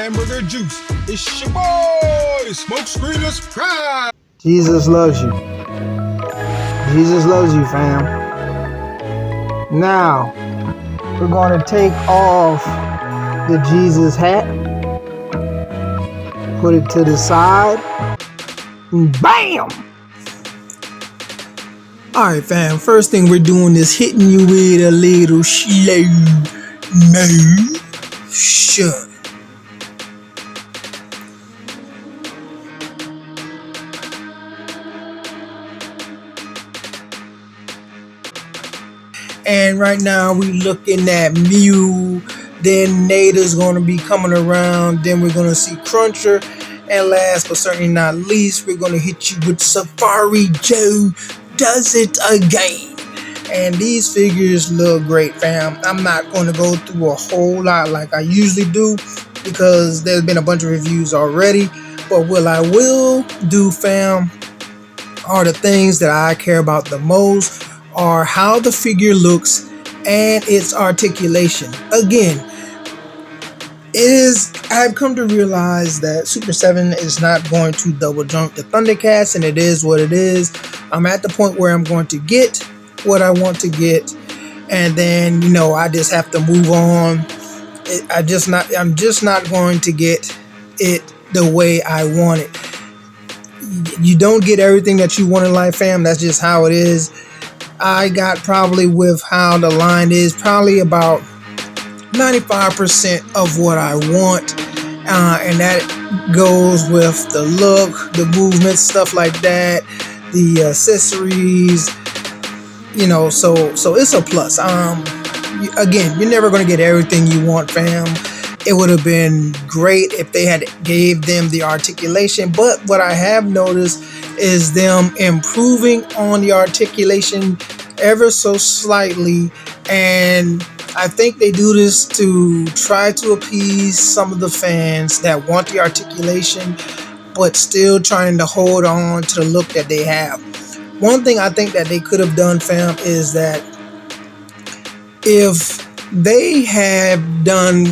hamburger juice. It's your boy, Smoke Screenless Pride. Jesus loves you. Jesus loves you, fam. Now, we're going to take off the Jesus hat, put it to the side, and BAM! Alright, fam, first thing we're doing is hitting you with a little slow motion. And right now we looking at Mew, then Nayda's going to be coming around, then we're going to see Cruncher, and last but certainly not least, we're going to hit you with Safari Joe does it again. And these figures look great, fam. I'm not going to go through a whole lot like I usually do because there's been a bunch of reviews already, but what I will do, fam, are the things that I care about the most, are how the figure looks and its articulation. Again, I've come to realize that SUPER7 is not going to double jump the Thundercats, and it is what it is. I'm at the point where I'm going to get what I want to get, and then, you know, I just have to move on. I'm just not going to get it the way I want it. You don't get everything that you want in life, fam. That's just how it is. I got, probably with how the line is, probably about 95% of what I want, and that goes with the look, the movement, stuff like that, the accessories, you know, so it's a plus. Again, you're never going to get everything you want, fam. It would have been great if they had gave them the articulation, but what I have noticed is them improving on the articulation ever so slightly, and I think they do this to try to appease some of the fans that want the articulation but still trying to hold on to the look that they have. One thing I think that they could have done, fam, is that if they have done,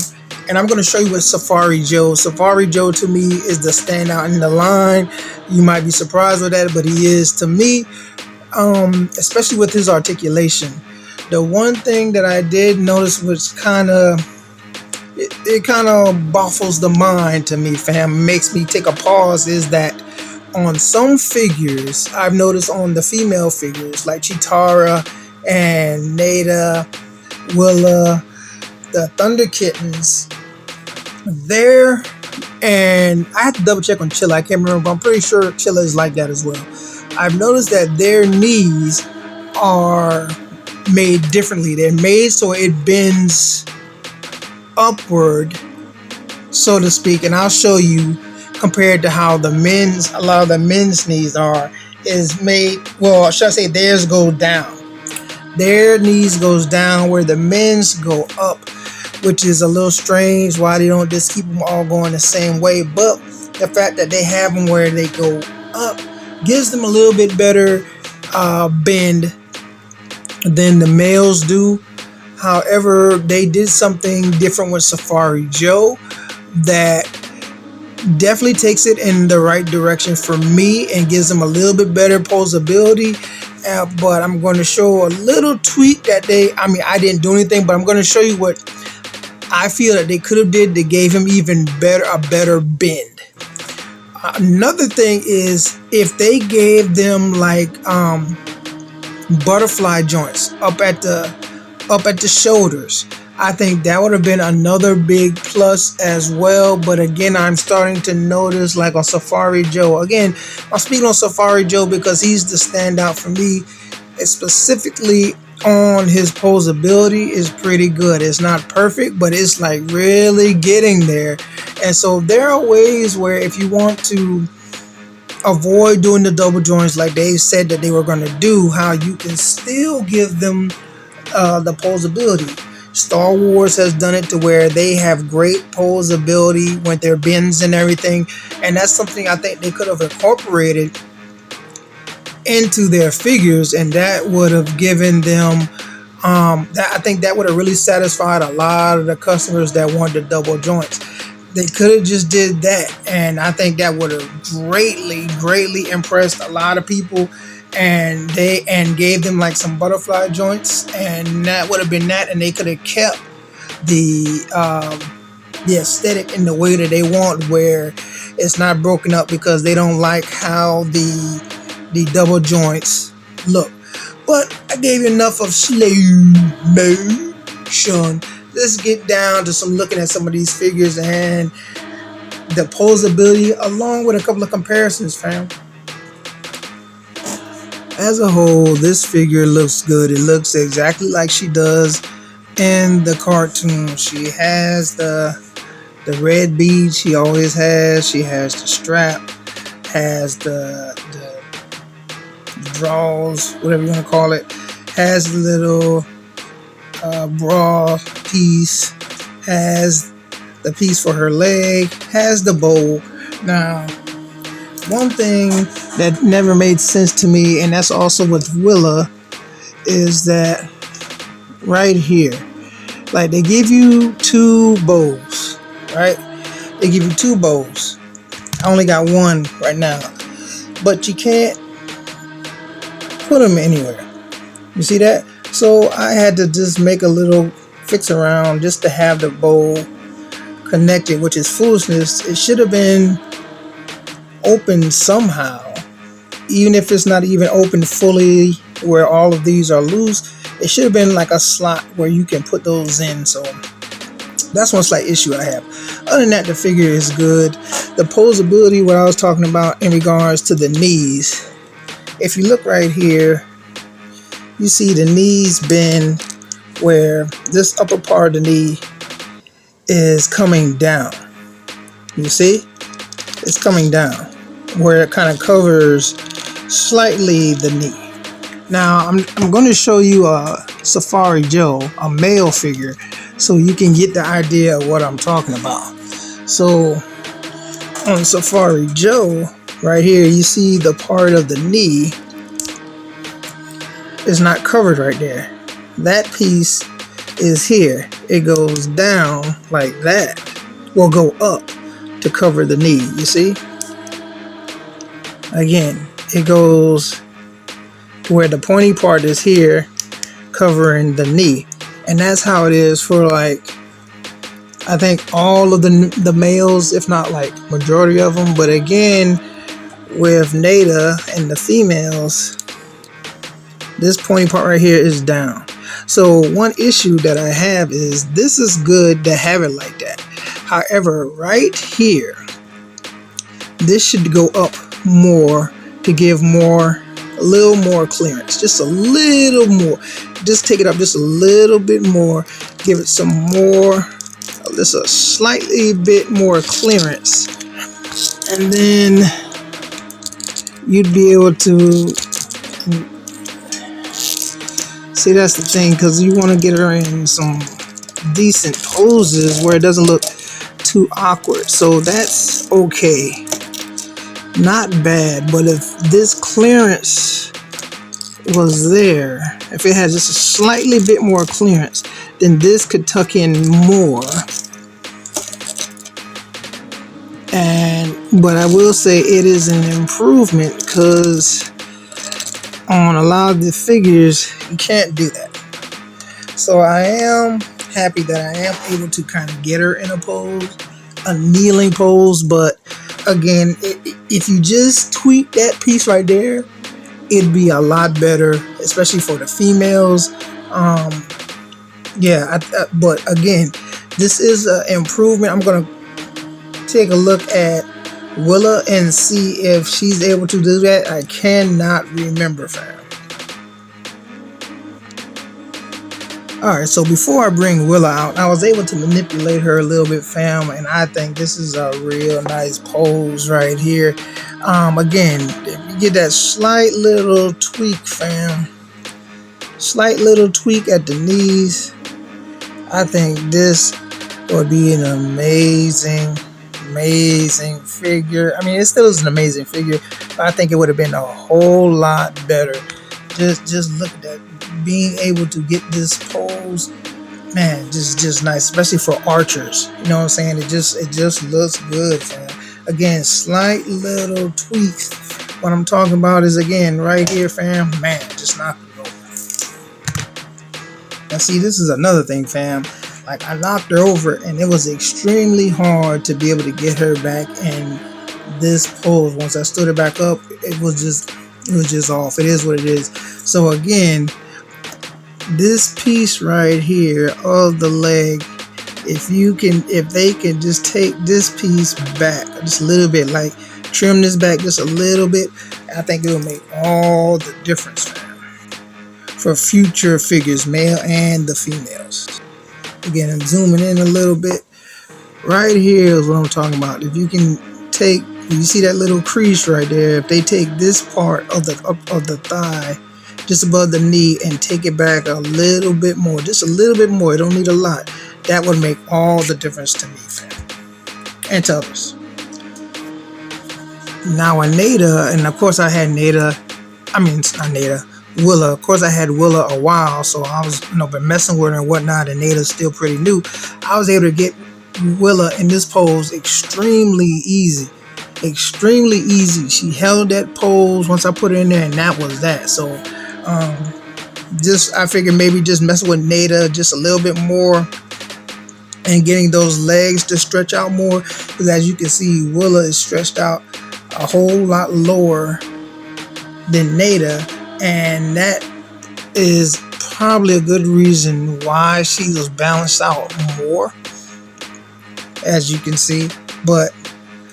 and I'm going to show you with Safari Joe. Safari Joe to me is the standout in the line. You might be surprised with that, but he is to me, especially with his articulation. The one thing that I did notice, which kind of baffles the mind to me, fam, makes me take a pause, is that on some figures, I've noticed on the female figures like Chitara and Nayda, Willa, the Thunder Kittens, there, and I have to double check on Chilla, I can't remember, but I'm pretty sure Chilla is like that as well. I've noticed that their knees are made differently. They're made so it bends upward, so to speak, and I'll show you compared to how a lot of the men's knees is made. Well, should I say theirs go down? Their knees goes down where the men's go up, which is a little strange why they don't just keep them all going the same way, but the fact that they have them where they go up gives them a little bit better bend than the males do. However, they did something different with Safari Joe that definitely takes it in the right direction for me and gives them a little bit better posability. But I'm going to show a little tweak that I didn't do anything, but I'm going to show you what I feel that they could have did that gave him even a better bend. Another thing is if they gave them like butterfly joints up at the shoulders, I think that would have been another big plus as well. But again, I'm starting to notice, like on Safari Joe, again, I'm speaking on Safari Joe because he's the standout for me, specifically on his posability is pretty good. It's not perfect, but it's like really getting there. And so there are ways where if you want to avoid doing the double joints like they said that they were going to do, how you can still give them the posability. Star Wars has done it to where they have great posability with their bends and everything, and that's something I think they could have incorporated into their figures, and that would have given them I think that would have really satisfied a lot of the customers that wanted the double joints. They could have just did that, and I think that would have greatly impressed a lot of people. And gave them like some butterfly joints, and that would have been that, and they could have kept the aesthetic in the way that they want, where it's not broken up because they don't like how the double joints look. But I gave you enough of slow motion. Let's get down to looking at some of these figures and the posability, along with a couple of comparisons, fam. As a whole, this figure looks good. It looks exactly like she does in the cartoon. She has the red beads she always has. She has the strap, has the draws, whatever you want to call it, has the little bra piece, has the piece for her leg, has the bow. Now, one thing that never made sense to me, and that's also with Willa, is that right here, like, they give you 2 bows, right? They give you 2 bows. I only got one right now, but you can't put them anywhere. You see that? So I had to just make a little fix around just to have the bow connected, which is foolishness. It should have been open somehow, even if it's not even open fully where all of these are loose. It should have been like a slot where you can put those in. So that's one slight issue I have. Other than that, the figure is good. The posability, what I was talking about in regards to the knees, if you look right here, you see the knees bend, where this upper part of the knee is coming down. You see? It's coming down, where it kind of covers slightly the knee. Now, I'm going to show you a Safari Joe, a male figure, so you can get the idea of what I'm talking about. So, on Safari Joe, right here, you see the part of the knee is not covered right there. That piece is here. It goes down like that. Will go up to cover the knee. You see? Again, it goes to where the pointy part is here, covering the knee. And that's how it is for, like, I think all of the males, if not like majority of them. But again, with Nayda and the females, this pointy part right here is down. So one issue that I have is this is good to have it like that. However, right here, this should go up more to give a little more clearance. Just a little more. Just take it up just a little bit more. Give it some more, just a slightly bit more clearance. And then you'd be able to see, that's the thing, because you want to get her in some decent poses where it doesn't look too awkward. So that's okay, not bad. But if this clearance was there, if it had just a slightly bit more clearance, then this could tuck in more. But I will say it is an improvement, because on a lot of the figures you can't do that. So I am happy that I am able to kind of get her in a kneeling pose. But again, if you just tweak that piece right there, it'd be a lot better, especially for the females. But again, this is an improvement. I'm gonna take a look at Willa and see if she's able to do that. I cannot remember, fam. Alright, so before I bring Willa out, I was able to manipulate her a little bit, fam, and I think this is a real nice pose right here. Again, if you get that slight little tweak, fam, slight little tweak at the knees, I think this would be an amazing figure. I mean, it still is an amazing figure, but I think it would have been a whole lot better. Just look at that, being able to get this pose man, just nice, especially for archers. You know what I'm saying? It just looks good, fam. Again, slight little tweaks. What I'm talking about is, again, right here, fam. Man, just knock it over. Now, see, this is another thing, fam. Like, I knocked her over, and it was extremely hard to be able to get her back in this pose. Once I stood her back up, it was just off. It is what it is. So again, this piece right here of the leg, if they can just take this piece back just a little bit, like trim this back just a little bit, I think it will make all the difference, fam, for future figures, male and the females. Again, I'm zooming in a little bit. Right here is what I'm talking about. If you can take, you see that little crease right there, if they take this part of the thigh just above the knee and take it back a little bit more, just a little bit more, it don't need a lot, that would make all the difference to me, fam, and to others. Now, a Nayda, and of course I had Nayda, Willa. Of course I had Willa a while, so I was, been messing with her and whatnot, and Nayda's still pretty new. I was able to get Willa in this pose extremely easy. Extremely easy. She held that pose once I put her in there, and that was that. So I figured maybe just messing with Nayda just a little bit more and getting those legs to stretch out more, because as you can see, Willa is stretched out a whole lot lower than Nayda, and that is probably a good reason why she was balanced out more, as you can see. But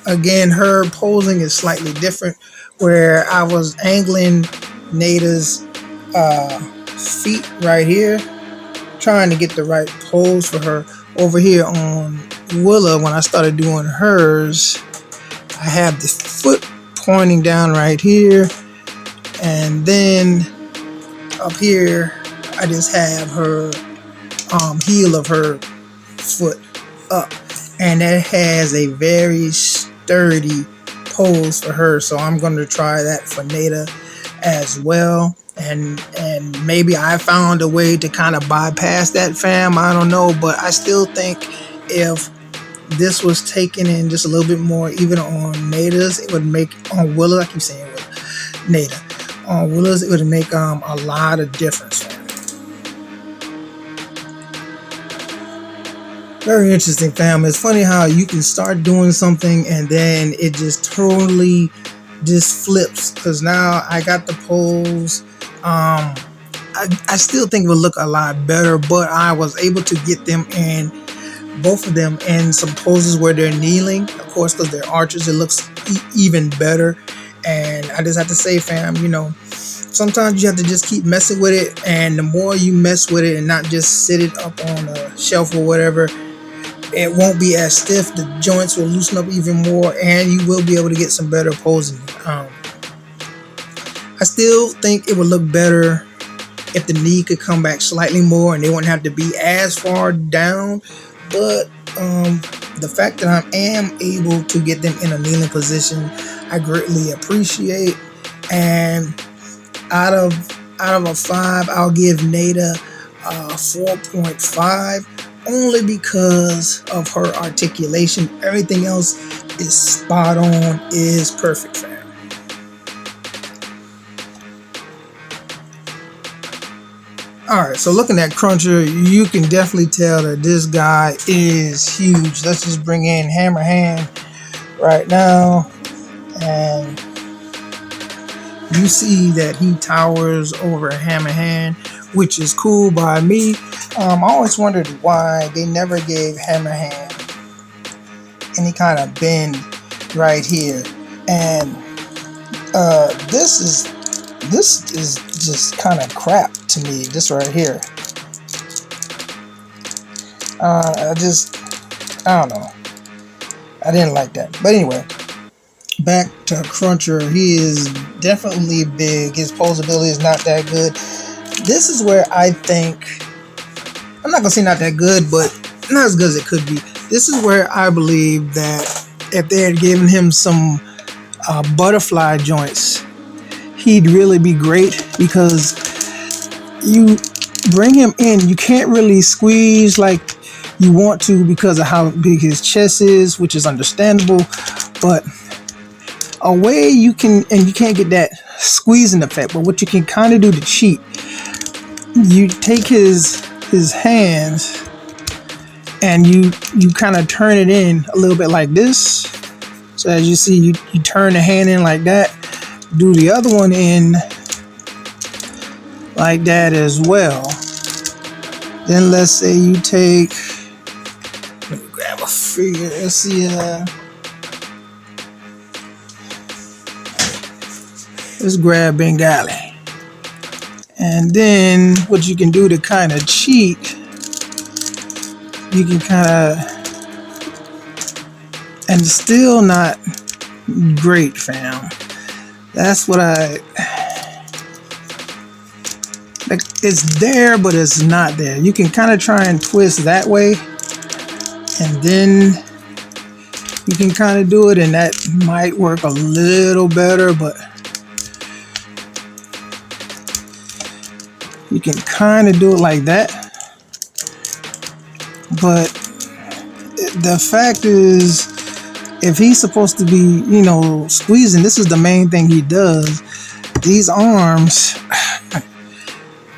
again, her posing is slightly different, where I was angling Nayda's feet right here, trying to get the right pose for her. Over here on Willa, when I started doing hers, I have the foot pointing down right here, and then up here I just have her heel of her foot up, and that has a very sturdy pose for her. So I'm going to try that for Nayda as well, and maybe I found a way to kind of bypass that, fam. I don't know, but I still think if this was taken in just a little bit more, even on Nayda's, it would make, on Willa, I keep saying Willa, Nayda, on Willa's, it would make a lot of difference, fam. Very interesting, fam. It's funny how you can start doing something and then it just totally just flips, because now I got the pose. I still think it would look a lot better, but I was able to get them in, both of them, in some poses where they're kneeling. Of course, because they're archers, it looks even better. And I just have to say, fam, sometimes you have to just keep messing with it, and the more you mess with it and not just sit it up on a shelf or whatever, it won't be as stiff. The joints will loosen up even more, and you will be able to get some better posing. I still think it would look better if the knee could come back slightly more and they wouldn't have to be as far down. But the fact that I am able to get them in a kneeling position, I greatly appreciate. And out of a 5, I'll give Nayda 4.5, only because of her articulation. Everything else is spot on, is perfect, fam. Alright, so looking at Cruncher, you can definitely tell that this guy is huge. Let's just bring in Hammer Hand right now, and you see that he towers over Hammer Hand, which is cool by me. I always wondered why they never gave Hammer Hand any kind of bend right here, and this is just kind of crap to me, this right here. I don't know, I didn't like that. But anyway, back to Cruncher. He is definitely big. His posability is not that good. This is where I think, I'm not gonna say not that good, but not as good as it could be. This is where I believe that if they had given him some butterfly joints, he'd really be great, because you bring him in. You can't really squeeze like you want to because of how big his chest is, which is understandable, but a way you can, and you can't get that squeezing effect, but what you can kind of do to cheat, you take his hands and you kind of turn it in a little bit like this. So as you see, you turn the hand in like that, do the other one in like that as well. Then let's say you take, let me grab a figure, let's see, let's grab Bengali. And then what you can do to kind of cheat, you can kind of, and still not great, fam. That's what like, it's there, but it's not there. You can kind of try and twist that way, and then you can kind of do it, and that might work a little better, but you can kind of do it like that. But the fact is, if he's supposed to be, you know, squeezing, this is the main thing he does. These arms,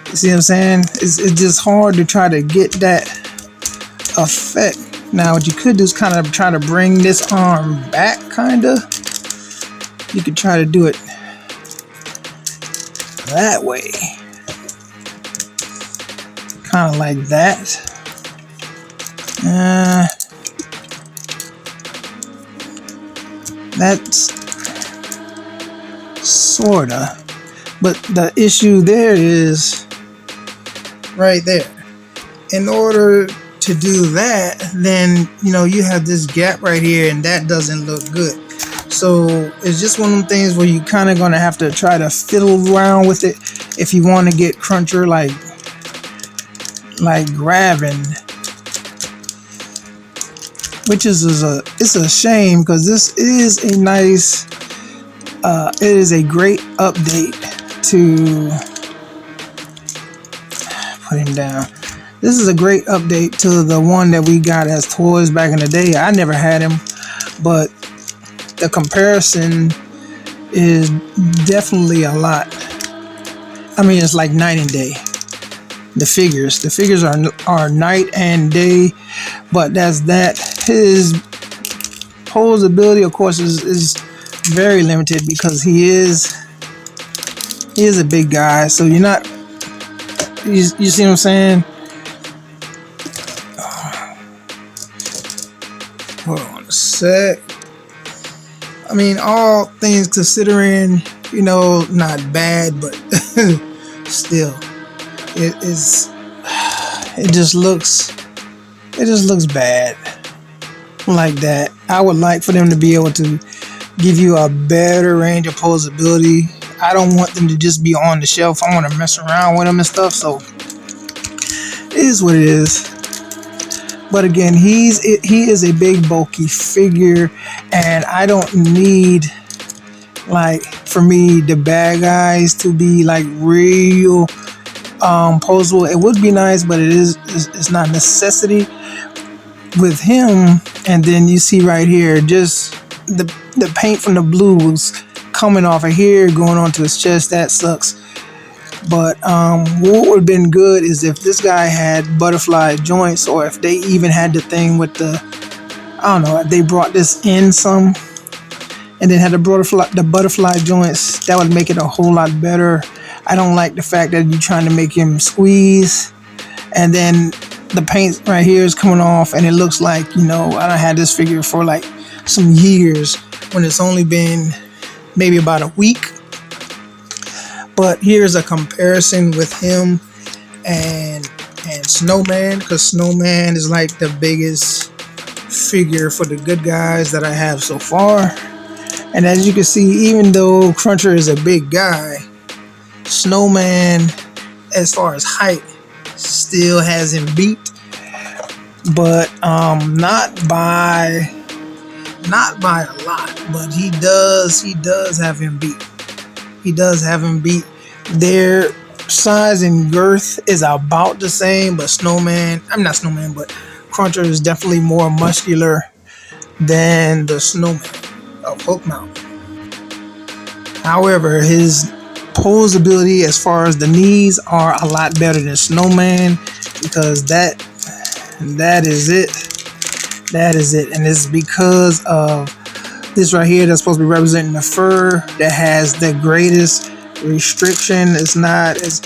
you see what I'm saying? It's just hard to try to get that effect. Now, what you could do is kind of try to bring this arm back, kind of. You could try to do it that way. Kind of like that. That's sorta, but the issue there is right there. In order to do that, then you know you have this gap right here, and that doesn't look good. So it's just one of them things where you kind of gonna have to try to fiddle around with it if you want to get cruncher like grabbing. Which is it's a shame, because this is a nice, it is a great update to put him down. This is a great update to the one that we got as toys back in the day. I never had him, but the comparison is definitely a lot. I mean, it's like night and day. The figures are night and day, but that's that. His posability, of course, is very limited because he is a big guy. So you're not, you see what I'm saying? Hold on a sec. I mean, all things considering, you know, not bad, but still, it just looks bad like that. I would like for them to be able to give you a better range of posability. I don't want them to just be on the shelf. I want to mess around with them and stuff. So it is what it is. But again, he is a big bulky figure, and I don't need, like, for me, the bad guys to be like real posable. It would be nice, but it's not a necessity with him. And then you see right here, just the paint from the blue was coming off of here, going onto his chest. That sucks. But what would have been good is if this guy had butterfly joints, or if they even had the thing with the, I don't know, if they brought this in some and then had the butterfly joints, that would make it a whole lot better. I don't like the fact that you're trying to make him squeeze, and then the paint right here is coming off, and it looks like, you know, I done had this figure for like some years when it's only been maybe about a week. But here's a comparison with him and Snowman, because Snowman is like the biggest figure for the good guys that I have so far. And as you can see, even though Cruncher is a big guy, Snowman, as far as height, still has him beat, but not by a lot, but he does have him beat. He does have him beat. They're size and girth is about the same, but I'm not Snowman, but Cruncher is definitely more muscular than the Snowman of Hook Mountain. However, his pose ability as far as the knees are a lot better than Snowman, because that is it. That is it. And it's because of this right here that's supposed to be representing the fur that has the greatest restriction. It's just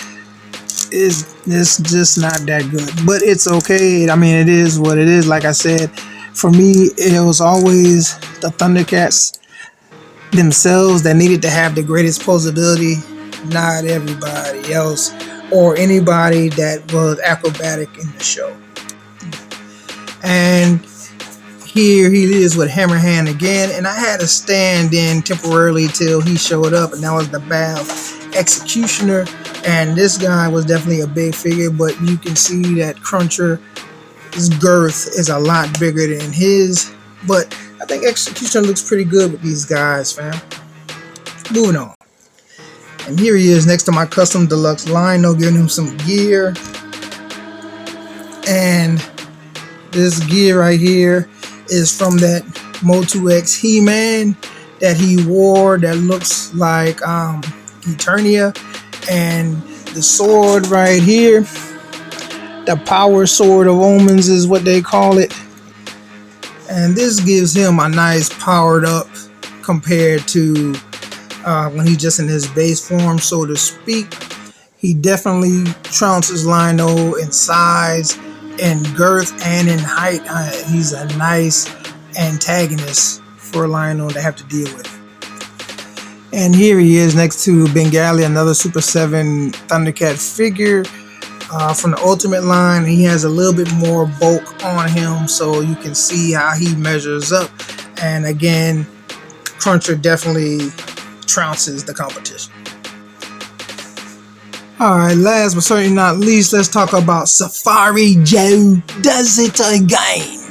not that good, but it's okay. I mean, it is what it is. Like I said, for me, it was always the Thundercats themselves that needed to have the greatest posability, not everybody else or anybody that was acrobatic in the show. And here he is with Hammerhand again, and I had to stand in temporarily till he showed up, and that was the Bath Executioner. And this guy was definitely a big figure, but you can see that Cruncher's girth is a lot bigger than his. But I think Executioner looks pretty good with these guys, fam. Moving on. And here he is next to my custom deluxe Lino, giving him some gear. And this gear right here is from that Motu-X He-Man that he wore that looks like Eternia. And the sword right here, the Power Sword of Omens is what they call it. And this gives him a nice powered up compared to when he's just in his base form, so to speak. He definitely trounces Lino in size, in girth, and in height. He's a nice antagonist for Lino to have to deal with. And here he is next to Bengali, another Super7 Thundercat figure from the Ultimate line. He has a little bit more bulk on him, so you can see how he measures up. And again, Cruncher definitely trounces the competition. Alright, last but certainly not least, let's talk about Safari Joe does it again.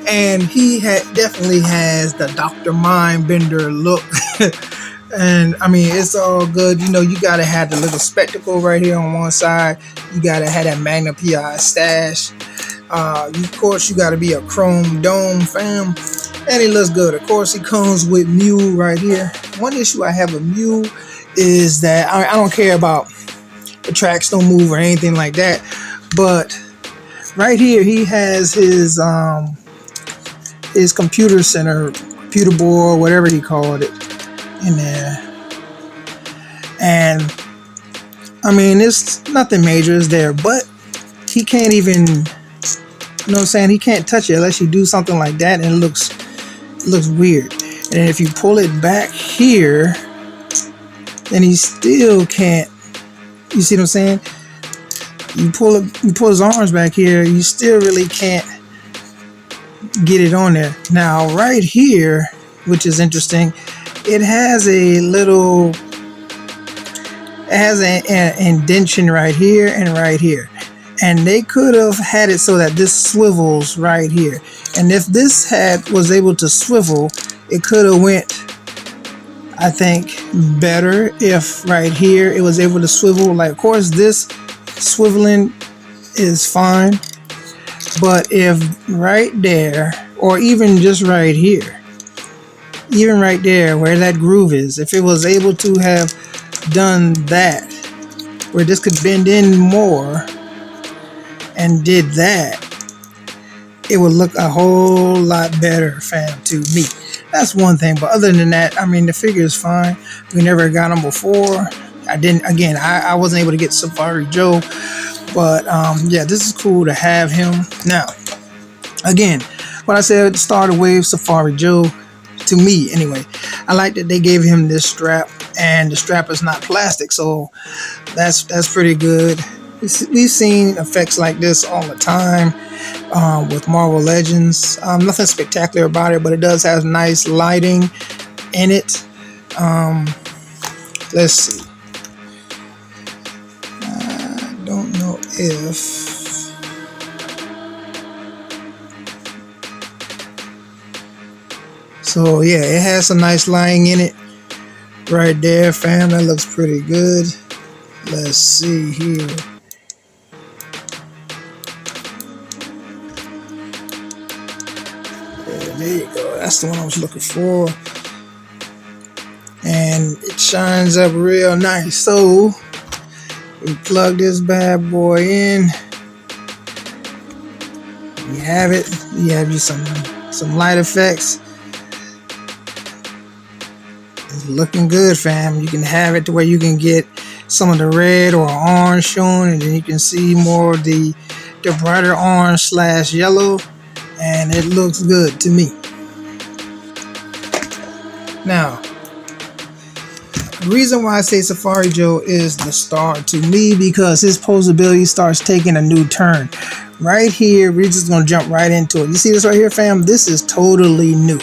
And he definitely has the Dr. Mindbender look. And I mean, it's all good. You know, you gotta have the little spectacle right here on one side. You gotta have that Magna PI stash. Of course, you gotta be a chrome dome, fam. And he looks good. Of course, he comes with Mew right here. One issue I have with Mew is that I don't care about the tracks don't move or anything like that. But right here, he has his computer center, computer board, whatever he called it, in there. And I mean, it's nothing major is there, but he can't even, you know what I'm saying, he can't touch it unless you do something like that, and it looks weird. And if you pull it back here, then he still can't, you see what I'm saying, you pull his arms back here, you still really can't get it on there. Now right here, which is interesting, it has an indentation right here and right here, and they could have had it so that this swivels right here. And if this was able to swivel, it could have went, I think, better if right here it was able to swivel. Like, of course, this swiveling is fine, but if right there, or even just right here, even right there where that groove is, if it was able to have done that, where this could bend in more and did that, it would look a whole lot better, fam, to me. That's one thing. But other than that, I mean, the figure is fine. We never got him before. I wasn't able to get Safari Joe, but yeah, this is cool to have him. Now, again, what I said at the start of Wave, Safari Joe, to me anyway, I like that they gave him this strap, and the strap is not plastic, so that's pretty good. We've seen effects like this all the time with Marvel Legends. Nothing spectacular about it, but it does have nice lighting in it. Let's see. I don't know if... So yeah, it has some nice lighting in it right there, fam. That looks pretty good. Let's see here. There you go. That's the one I was looking for. And it shines up real nice. So we plug this bad boy in. You have it. You have you some light effects. It's looking good, fam. You can have it to where you can get some of the red or orange showing, and then you can see more of the brighter orange / yellow, and it looks good to me. Now, the reason why I say Safari Joe is the star to me, because his posability starts taking a new turn. Right here, we're just going to jump right into it. You see this right here, fam? This is totally new.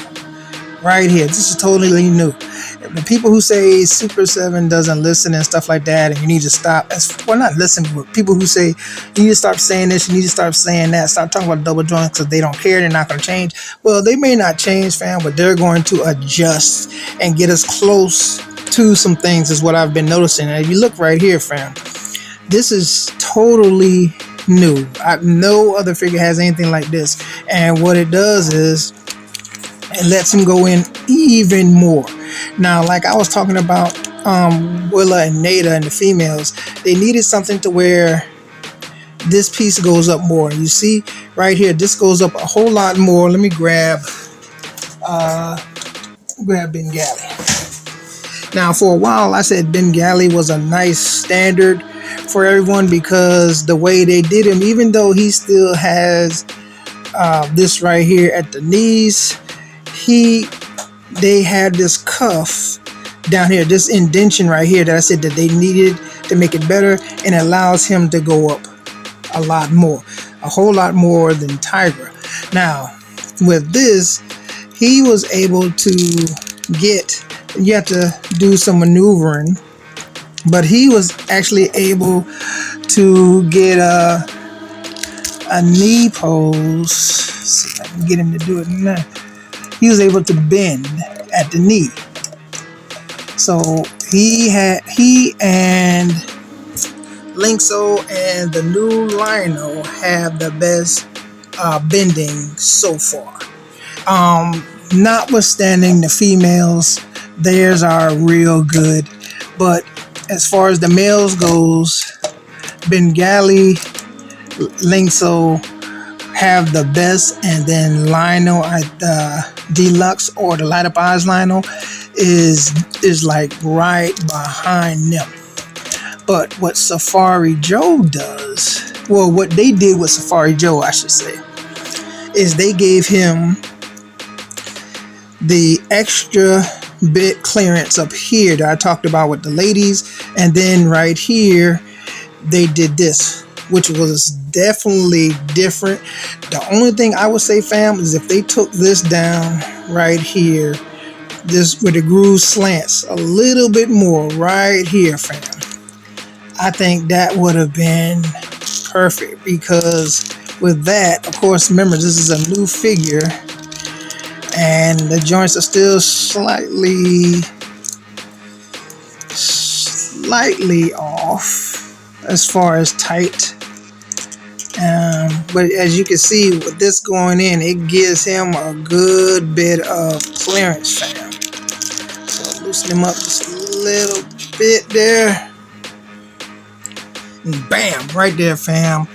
Right here, this is totally new. The people who say SUPER7 doesn't listen and stuff like that, and you need to stop, well, not listen, but people who say you need to stop saying this, you need to stop saying that, stop talking about double joints because they don't care, they're not going to change. Well, they may not change, fam, but they're going to adjust and get us close to some things, is what I've been noticing. And if you look right here, fam, this is totally new. No other figure has anything like this. And what it does is it lets him go in even more. Now, like I was talking about Willa and Nayda and the females, they needed something to where this piece goes up more. You see right here, this goes up a whole lot more. Let me grab Bengali. Now, for a while, I said Bengali was a nice standard for everyone because the way they did him, even though he still has this right here at the knees, they had this cuff down here, this indentation right here that I said that they needed to make it better, and it allows him to go up a lot more, a whole lot more than Tigra. Now, with this, he was able to get, you have to do some maneuvering, but he was actually able to get a knee pose. Let's see if I can get him to do it now. He was able to bend at the knee. So he and Linkso and the new Lino have the best bending so far. Notwithstanding the females, theirs are real good. But as far as the males goes, Bengali, Linkso have the best, and then Lino Deluxe or the Light Up Eyes Lino is like right behind them. But what Safari Joe does, well, what they did with Safari Joe, I should say, is they gave him the extra bit clearance up here that I talked about with the ladies, and then right here they did this, which was definitely different. The only thing I would say, fam, is if they took this down right here, this where the groove slants a little bit more right here, fam, I think that would have been perfect, because with that, of course, remember, this is a new figure and the joints are still slightly off as far as tight. But as you can see, with this going in, it gives him a good bit of clearance, fam. So loosen him up just a little bit there. And bam, right there, fam.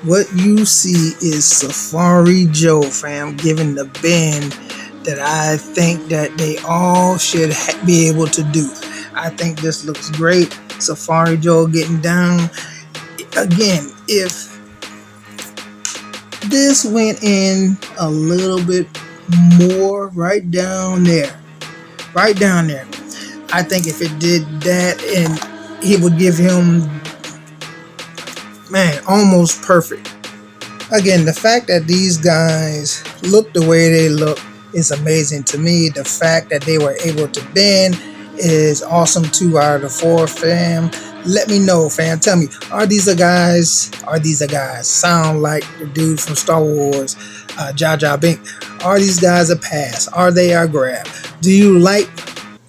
What you see is Safari Joe, fam, giving the bend that I think that they all should be able to do. I think this looks great. Safari Joe getting down. Again, if this went in a little bit more right down there, I think if it did that, and it would give him, man, almost perfect. Again, the fact that these guys look the way they look is amazing to me. The fact that they were able to bend is awesome. 2 out of the 4, fam. Let me know, fam. Tell me, are these a guys? Sound like the dude from Star Wars, Jar Jar Binks. Are these guys a pass? Are they a grab? Do you like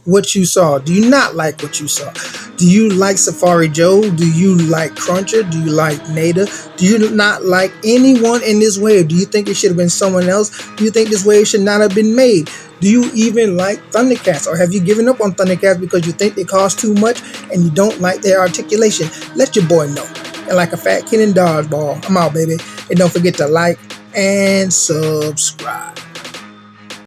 what you saw? Do you not like what you saw? Do you like Safari Joe? Do you like Cruncher? Do you like Nayda? Do you not like anyone in this wave? Do you think it should have been someone else? Do you think this wave should not have been made? Do you even like Thundercats, or have you given up on Thundercats because you think they cost too much and you don't like their articulation? Let your boy know. And like a fat kid in dodgeball, I'm out, baby. And don't forget to like and subscribe.